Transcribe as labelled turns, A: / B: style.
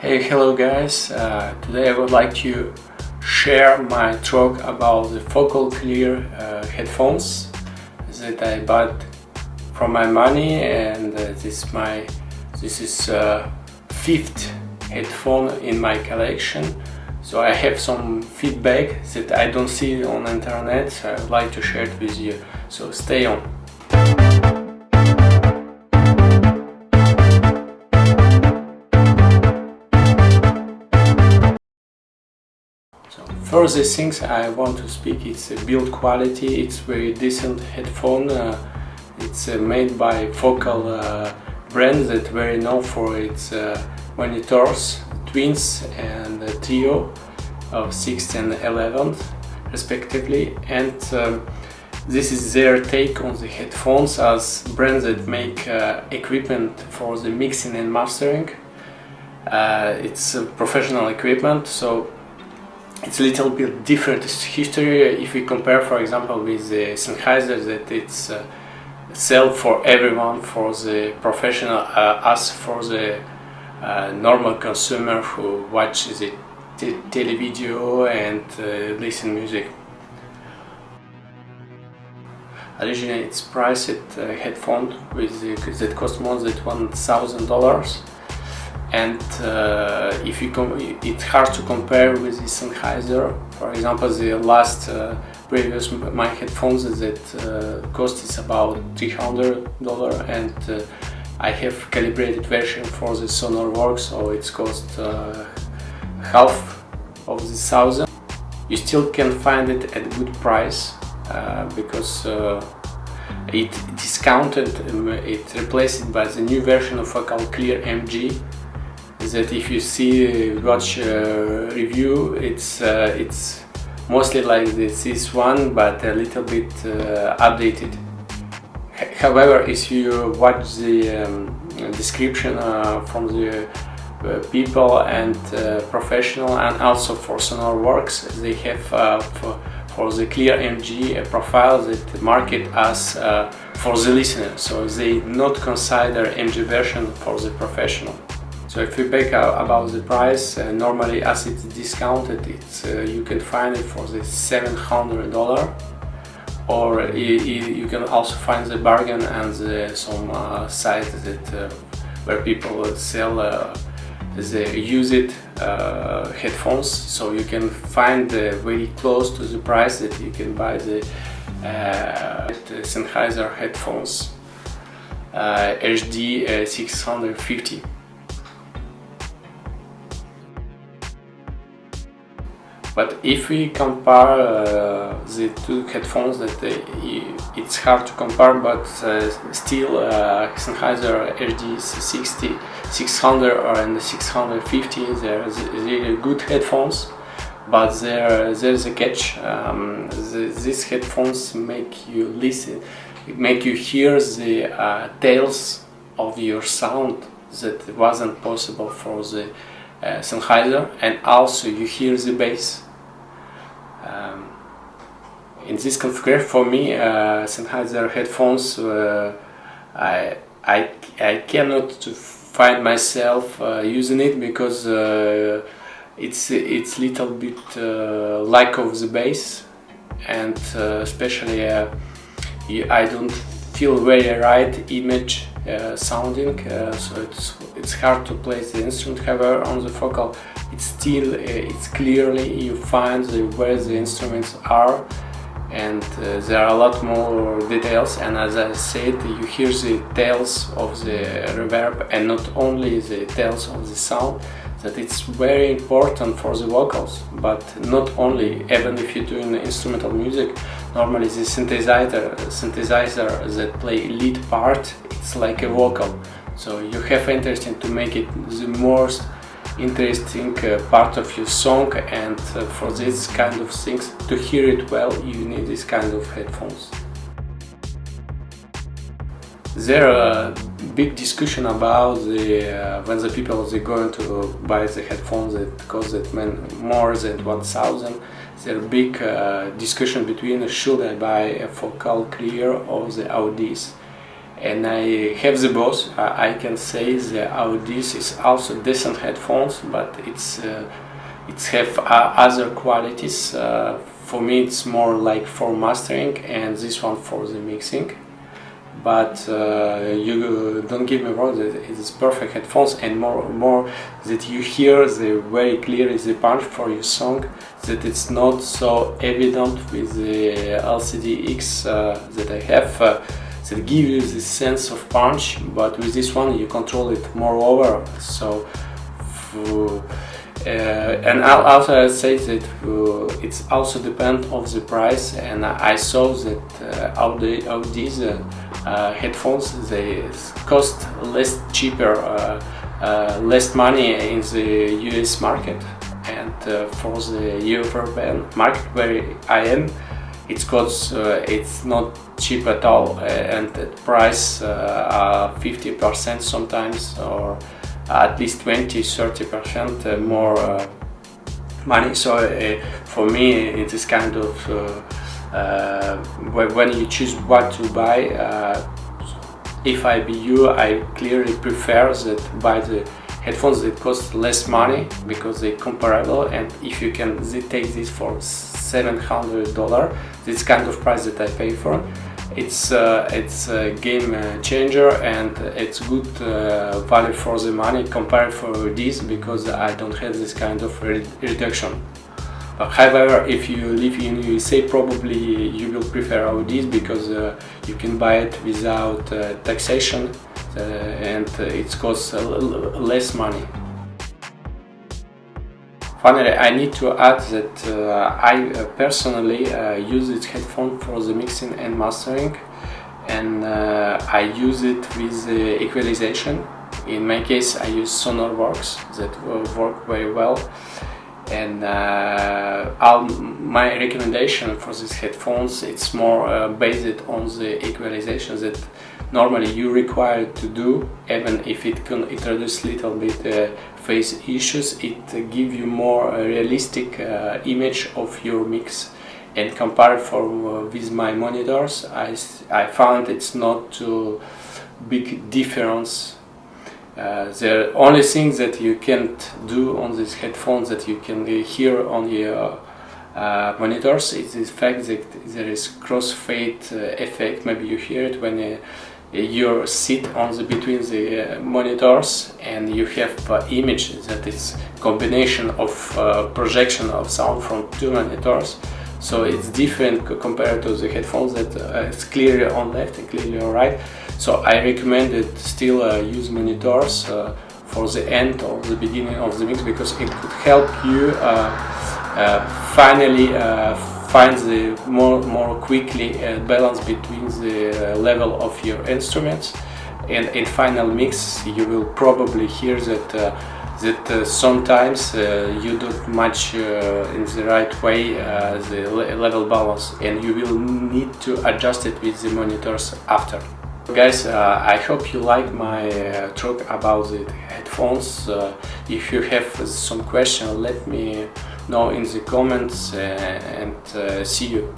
A: Hey, hello guys. Today I would like to share my talk about the Focal Clear headphones that I bought from my money, and this is fifth headphone in my collection. So I have some feedback that I don't see on the internet, so I would like to share it with you. So stay on. First, the things I want to speak, it's build quality. It's very decent headphone. It's made by Focal brand that very known for its monitors, Twins and Trio of 6th and 11th respectively, and this is their take on the headphones as brands that make equipment for the mixing and mastering. It's professional equipment, so it's a little bit different history if we compare, for example, with the Sennheiser, that it's sell for everyone, for the professional, as for the normal consumer who watches the televideo and listen music. Originally, it's priced headphone that cost more than $1,000. And if you it's hard to compare with the Sennheiser. For example, the last previous mic headphones that cost is about $300, and I have calibrated version for the Sonarworks, so it's cost half of the $1,000. You still can find it at good price because it discounted, it replaced by the new version of Focal Clear MG. That if you watch review, it's mostly like this one, but a little bit updated. However, if you watch the description from the people and professional, and also for Sonarworks, they have for the Clear MG a profile that market as for the listener, so they not consider MG version for the professional. So if you back about the price, normally as it's discounted, it's you can find it for the $700, or you can also find the bargain and some sites that where people sell the used headphones. So you can find very close to the price that you can buy the Sennheiser headphones HD 650. But if we compare the two headphones, that it's hard to compare, but still Sennheiser HD 600 and 650, they're really good headphones, but there's a catch. These headphones make you listen, make you hear the tails of your sound that wasn't possible for the Sennheiser, and also you hear the bass. In this configuration, for me, Sennheiser headphones, I cannot find myself using it because it's little bit lack of the bass, and especially I don't feel very right image sounding, so it's hard to play the instrument. However, on the Focal, it's clearly you find where the instruments are, and there are a lot more details, and as I said, you hear the tails of the reverb and not only the tails of the sound. That it's very important for the vocals, but not only. Even if you're doing instrumental music, normally the synthesizer that play lead part, it's like a vocal, so you have interest to make it the most interesting part of your song, and for this kind of things, to hear it well, you need this kind of headphones. There are big discussion about when the people are going to buy the headphones that cost more than 1,000. There are big discussion between should I buy a Focal Clear or the Audis. and I have the both. I can say the Audis is also decent headphones, but it's have other qualities. For me, it's more like for mastering, and this one for the mixing. But you don't get me wrong, that it is perfect headphones, and more that you hear the very clear is the punch for your song, that it's not so evident with the LCD-X that I have, that give you this sense of punch, but with this one you control it more. So and also I say that it's also depend of the price, and I saw that of these headphones, they cost less cheaper, less money in the US market, and for the European market where I am, it costs it's not cheap at all, and the price 50% sometimes, or at least 20-30% more money. So for me it is kind of when you choose what to buy, if I be you, I clearly prefer that buy the headphones that cost less money because they're comparable, and if you can take this for $700, this kind of price that I pay for, it's a game changer, and it's good value for the money compared for this, because I don't have this kind of reduction. However, if you live in USA, probably you will prefer Audis, because you can buy it without taxation, and it costs less money. Finally, I need to add that I personally use this headphone for the mixing and mastering, and I use it with the equalization. In my case, I use Sonarworks that work very well, and my recommendation for these headphones, it's more based on the equalization that normally you require to do, even if it can introduce little bit phase issues. It gives you more realistic image of your mix, and compared with my monitors, I found it's not too big difference. The only thing that you can't do on these headphones that you can hear on your monitors is the fact that there is crossfade effect. Maybe you hear it when you sit on between the monitors, and you have image that is combination of projection of sound from two monitors. So it's different compared to the headphones that it's clearly on left and clearly on right. So I recommend it still use monitors for the end or the beginning of the mix, because it could help you finally find the more quickly balance between the level of your instruments, and in final mix you will probably hear that sometimes you don't match in the right way the level balance, and you will need to adjust it with the monitors after. Guys, I hope you like my talk about the headphones. If you have some question, let me know in the comments, and see you.